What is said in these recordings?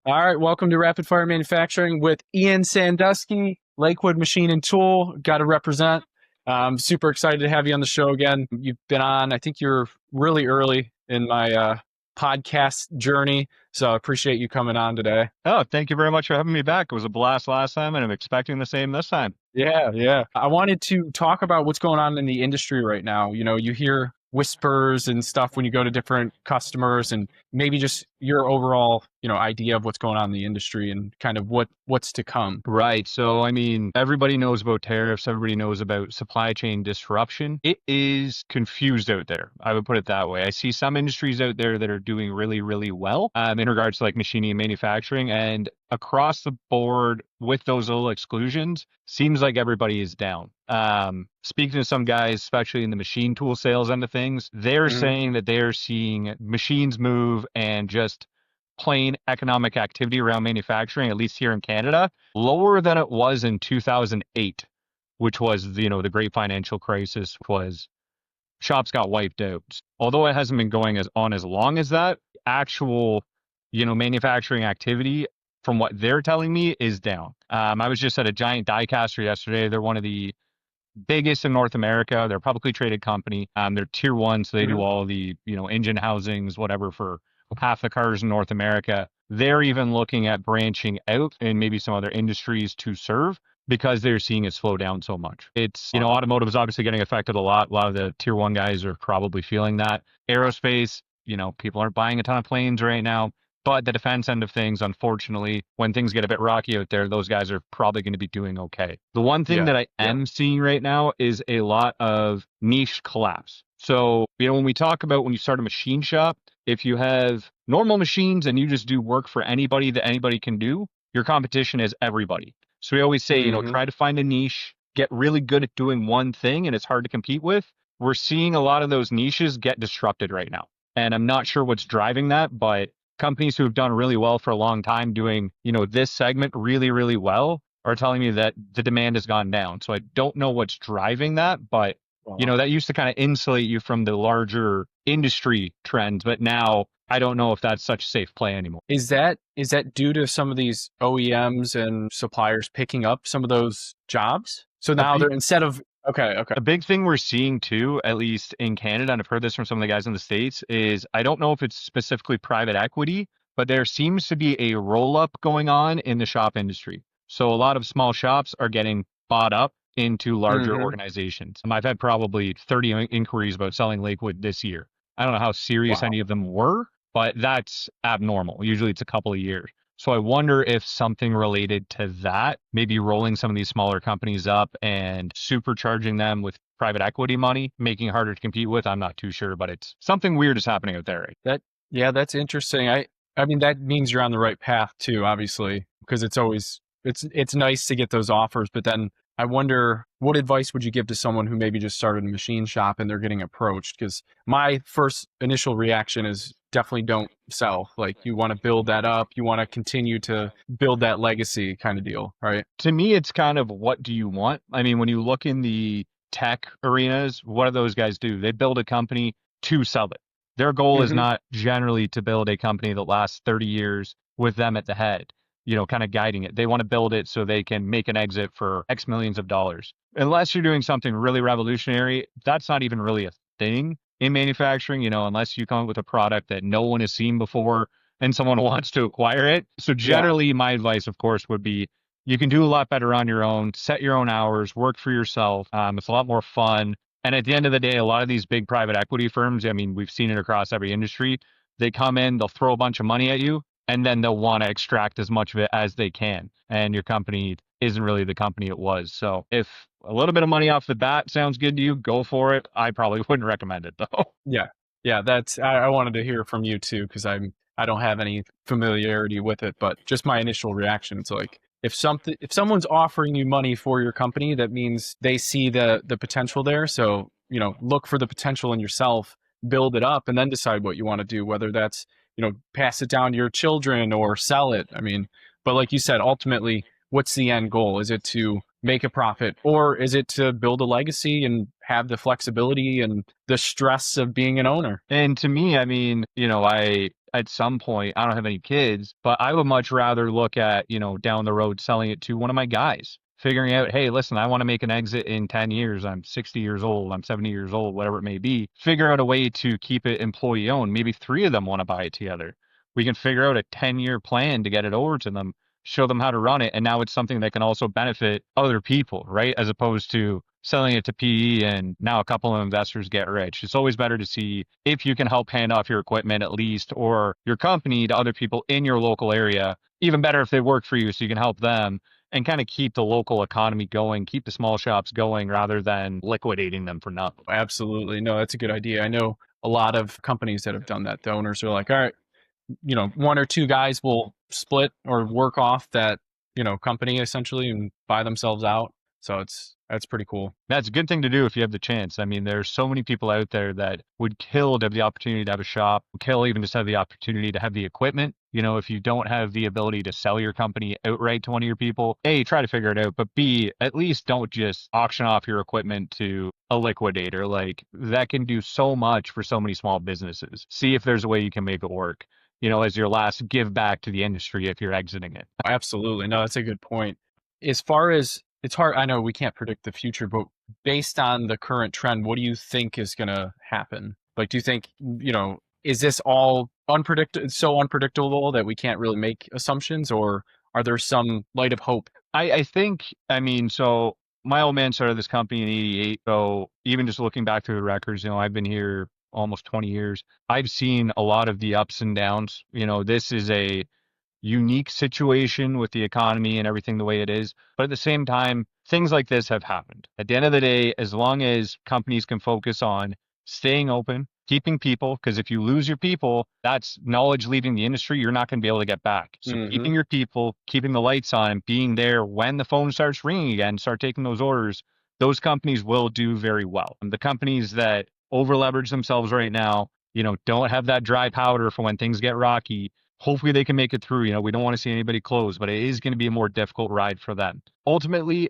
All right, welcome to Rapid Fire Manufacturing with Ian Sandusky, Lakewood Machine and Tool. Got to represent. I'm super excited to have you on the show again. You've been on, I think you're really early in my podcast journey, so I appreciate you coming on today. Oh, thank you very much for having me back. It was a blast last time, and I'm expecting the same this time. Yeah. I wanted to talk about what's going on in the industry right now. You hear whispers and stuff when you go to different customers, and maybe just your overall, idea of what's going on in the industry and kind of what's to come. Right. So, I mean, everybody knows about tariffs. Everybody knows about supply chain disruption. It is confused out there. I would put it that way. I see some industries out there that are doing really, really well in regards to like machining and manufacturing. And across the board with those little exclusions, seems like everybody is down. Speaking to some guys, especially in the machine tool sales end of things, they're saying that they're seeing machines move and just plain economic activity around manufacturing, at least here in Canada, lower than it was in 2008, which was, the great financial crisis. Was shops got wiped out. Although it hasn't been going as long as that, actual, manufacturing activity, from what they're telling me, is down. I was just at a giant die caster yesterday. They're one of the biggest in North America. They're a publicly traded company. They're tier one, so they do all the, engine housings, whatever, for half the cars in North America. They're even looking at branching out in maybe some other industries to serve because they're seeing it slow down so much. It's, automotive is obviously getting affected a lot. A lot of the tier one guys are probably feeling that. Aerospace, people aren't buying a ton of planes right now. But the defense end of things, unfortunately, when things get a bit rocky out there, those guys are probably going to be doing okay. The one thing that I am seeing right now is a lot of niche collapse. So, when we talk about when you start a machine shop, if you have normal machines and you just do work for anybody that anybody can do, your competition is everybody. So we always say, try to find a niche, get really good at doing one thing, and it's hard to compete with. We're seeing a lot of those niches get disrupted right now. And I'm not sure what's driving that, but companies who have done really well for a long time doing, this segment really, really well are telling me that the demand has gone down. So I don't know what's driving that, but that used to kind of insulate you from the larger industry trends, but now I don't know if that's such a safe play anymore. Is that due to some of these OEMs and suppliers picking up some of those jobs? So now they're instead of Okay. A big thing we're seeing too, at least in Canada, and I've heard this from some of the guys in the States, is I don't know if it's specifically private equity, but there seems to be a roll up going on in the shop industry. So a lot of small shops are getting bought up into larger organizations. I've had probably 30 inquiries about selling Lakewood this year. I don't know how serious any of them were, but that's abnormal. Usually it's a couple of years. So I wonder if something related to that, maybe rolling some of these smaller companies up and supercharging them with private equity money, making it harder to compete with. I'm not too sure, but it's something weird is happening out there. That's interesting. I mean, that means you're on the right path too, obviously, because it's nice to get those offers, but then I wonder, what advice would you give to someone who maybe just started a machine shop and they're getting approached? Because my first initial reaction is definitely don't sell. Like, you want to build that up. You want to continue to build that legacy kind of deal, right? To me, it's kind of, what do you want? I mean, when you look in the tech arenas, what do those guys do? They build a company to sell it. Their goal is not generally to build a company that lasts 30 years with them at the head, kind of guiding it. They want to build it so they can make an exit for X millions of dollars. Unless you're doing something really revolutionary, that's not even really a thing in manufacturing, unless you come up with a product that no one has seen before and someone wants to acquire it. So generally, my advice, of course, would be you can do a lot better on your own, set your own hours, work for yourself. It's a lot more fun. And at the end of the day, a lot of these big private equity firms, I mean, we've seen it across every industry. They come in, they'll throw a bunch of money at you, and then they'll want to extract as much of it as they can. And your company isn't really the company it was. So if a little bit of money off the bat sounds good to you, go for it. I probably wouldn't recommend it though. Yeah. That's, I wanted to hear from you too, because I don't have any familiarity with it, but just my initial reaction, it's like, if someone's offering you money for your company, that means they see the potential there. So, look for the potential in yourself, build it up, and then decide what you want to do, whether that's, pass it down to your children or sell it. I mean, but like you said, ultimately, what's the end goal? Is it to make a profit, or is it to build a legacy and have the flexibility and the stress of being an owner? And to me, I mean, at some point. I don't have any kids, but I would much rather look at, down the road selling it to one of my guys. Figuring out, hey, listen, I want to make an exit in 10 years. I'm 60 years old. I'm 70 years old, whatever it may be. Figure out a way to keep it employee owned. Maybe three of them want to buy it together. We can figure out a 10-year plan to get it over to them, show them how to run it. And now it's something that can also benefit other people, right? As opposed to selling it to PE and now a couple of investors get rich. It's always better to see if you can help hand off your equipment at least, or your company, to other people in your local area. Even better if they work for you so you can help them and kind of keep the local economy going, keep the small shops going rather than liquidating them for nothing. Absolutely. No, that's a good idea. I know a lot of companies that have done that. The owners are like, all right, one or two guys will split or work off that, company essentially and buy themselves out. So that's pretty cool. That's a good thing to do if you have the chance. I mean, there's so many people out there that would kill to have the opportunity to have a shop, would kill even just have the opportunity to have the equipment. If you don't have the ability to sell your company outright to one of your people, A, try to figure it out, but B, at least don't just auction off your equipment to a liquidator. Like, that can do so much for so many small businesses. See if there's a way you can make it work, as your last give back to the industry if you're exiting it. Absolutely. No, that's a good point. As far as it's hard, I know we can't predict the future, but based on the current trend, what do you think is going to happen? Like, do you think, is this all so unpredictable that we can't really make assumptions, or are there some light of hope? I think, so my old man started this company in '88. So even just looking back through the records, I've been here almost 20 years. I've seen a lot of the ups and downs. This is a unique situation with the economy and everything the way it is. But at the same time, things like this have happened. At the end of the day, as long as companies can focus on staying open, keeping people, because if you lose your people, that's knowledge leaving the industry. You're not going to be able to get back. So keeping your people, keeping the lights on, and being there when the phone starts ringing again, start taking those orders, those companies will do very well. And the companies that over leverage themselves right now, don't have that dry powder for when things get rocky. Hopefully they can make it through. We don't want to see anybody close, but it is going to be a more difficult ride for them. Ultimately,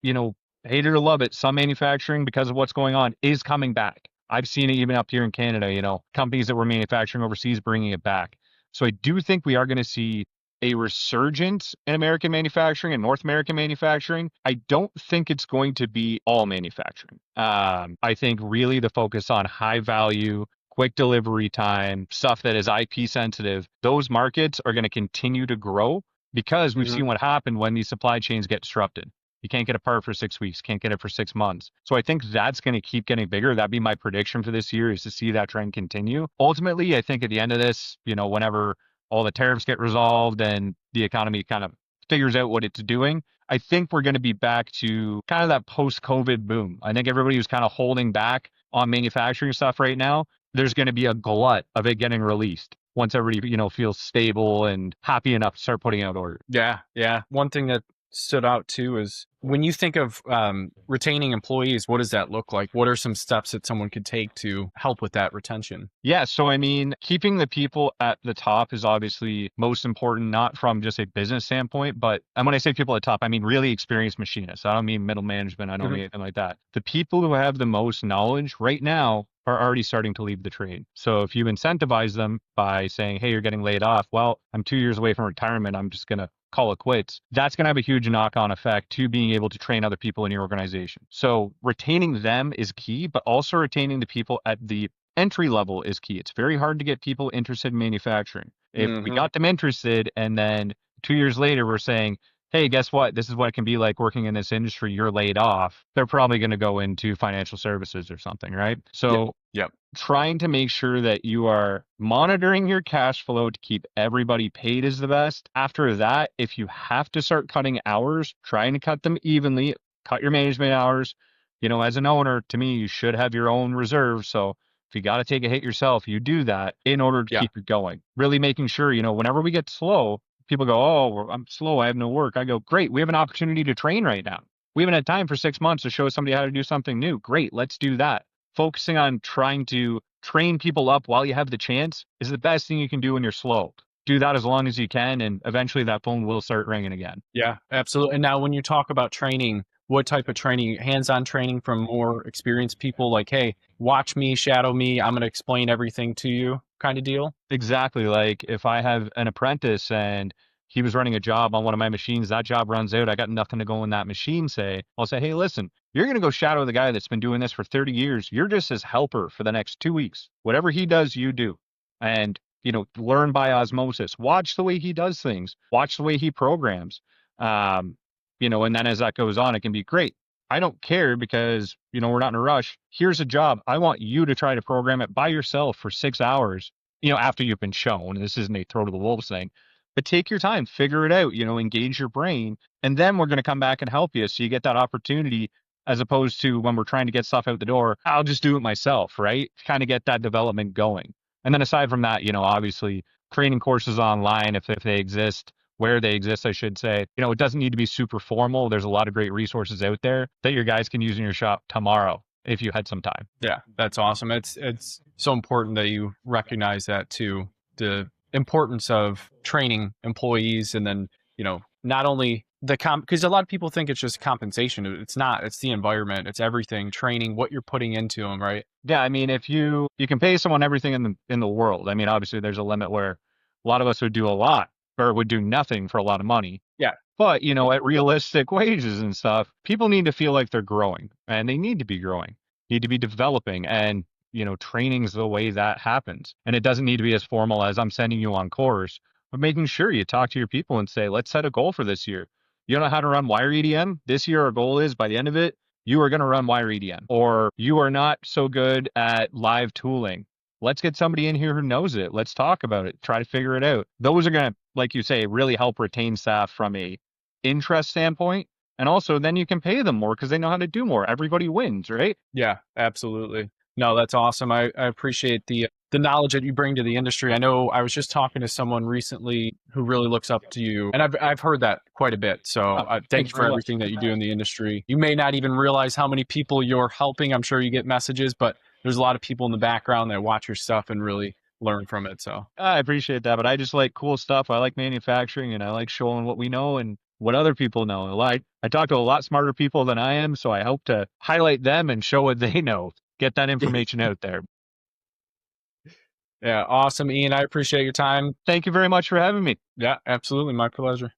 hate it or love it, some manufacturing, because of what's going on, is coming back. I've seen it even up here in Canada, companies that were manufacturing overseas bringing it back. So I do think we are going to see a resurgence in American manufacturing and North American manufacturing. I don't think it's going to be all manufacturing. I think really the focus on high value, quick delivery time, stuff that is IP sensitive, those markets are going to continue to grow because we've seen what happened when these supply chains get disrupted. You can't get a part for 6 weeks, can't get it for 6 months. So I think that's going to keep getting bigger. That'd be my prediction for this year, is to see that trend continue. Ultimately, I think at the end of this, whenever all the tariffs get resolved and the economy kind of figures out what it's doing, I think we're going to be back to kind of that post-COVID boom. I think everybody was kind of holding back on manufacturing stuff right now. There's going to be a glut of it getting released once everybody, feels stable and happy enough to start putting out orders. Yeah. Yeah. One thing that stood out too is when you think of retaining employees, what does that look like? What are some steps that someone could take to help with that retention? Yeah. So, keeping the people at the top is obviously most important, not from just a business standpoint, but and when I say people at the top, I mean really experienced machinists. I don't mean middle management. I don't mean anything like that. The people who have the most knowledge right now are already starting to leave the trade. So if you incentivize them by saying, hey, you're getting laid off, well, I'm 2 years away from retirement, I'm just going to call it quits. That's going to have a huge knock-on effect to being able to train other people in your organization. So retaining them is key, but also retaining the people at the entry level is key. It's very hard to get people interested in manufacturing. If we got them interested and then 2 years later we're saying, hey, guess what? This is what it can be like working in this industry. You're laid off. They're probably going to go into financial services or something, right? So Yep. Trying to make sure that you are monitoring your cash flow to keep everybody paid is the best. After that, if you have to start cutting hours, trying to cut them evenly, cut your management hours. As an owner, to me, you should have your own reserve. So if you got to take a hit yourself, you do that in order to keep it going. Really making sure, whenever we get slow, people go, oh, well, I'm slow, I have no work. I go, great, we have an opportunity to train right now. We haven't had time for 6 months to show somebody how to do something new. Great, let's do that. Focusing on trying to train people up while you have the chance is the best thing you can do when you're slow. Do that as long as you can, and eventually that phone will start ringing again. Yeah, absolutely. And now when you talk about training, what type of training? Hands-on training from more experienced people, like, hey, watch me, shadow me, I'm going to explain everything to you? kind of deal. Exactly. Like if I have an apprentice and he was running a job on one of my machines, that job runs out, I got nothing to go in that machine, say, I'll say, hey, listen, you're going to go shadow the guy that's been doing this for 30 years. You're just his helper for the next 2 weeks. Whatever he does, you do. And, learn by osmosis. Watch the way he does things. Watch the way he programs. Um, and then as that goes on, it can be great. I don't care because, we're not in a rush. Here's a job. I want you to try to program it by yourself for 6 hours, after you've been shown. This isn't a throw to the wolves thing, but take your time, figure it out, engage your brain, and then we're going to come back and help you. So you get that opportunity as opposed to when we're trying to get stuff out the door, I'll just do it myself, right? Kind of get that development going. And then aside from that, obviously training courses online, if they exist, where they exist, I should say, it doesn't need to be super formal. There's a lot of great resources out there that your guys can use in your shop tomorrow if you had some time. Yeah, that's awesome. It's so important that you recognize that too. The importance of training employees, and then, not only the because a lot of people think it's just compensation. It's not. It's the environment. It's everything. Training, what you're putting into them, right? Yeah, I mean, if you can pay someone everything in the world, I mean, obviously there's a limit where a lot of us would do a lot or would do nothing for a lot of money. Yeah. But, at realistic wages and stuff, people need to feel like they're growing, and they need to be growing, need to be developing, and, training's the way that happens. And it doesn't need to be as formal as I'm sending you on course, but making sure you talk to your people and say, let's set a goal for this year. You don't know how to run wire EDM? This year, our goal is by the end of it, you are going to run wire EDM, or you are not so good at live tooling. Let's get somebody in here who knows it. Let's talk about it. Try to figure it out. Those are going to, like you say, really help retain staff from a interest standpoint. And also then you can pay them more because they know how to do more. Everybody wins, right? Yeah, absolutely. No, that's awesome. I appreciate the knowledge that you bring to the industry. I know I was just talking to someone recently who really looks up to you, and I've heard that quite a bit. So thank you for everything that you do in the industry. You may not even realize how many people you're helping. I'm sure you get messages, but there's a lot of people in the background that watch your stuff and really learn from it. So I appreciate that, but I just like cool stuff. I like manufacturing, and I like showing what we know and what other people know. I talk to a lot smarter people than I am, so I hope to highlight them and show what they know. Get that information out there. yeah, awesome, Ian. I appreciate your time. Thank you very much for having me. Yeah, absolutely. My pleasure.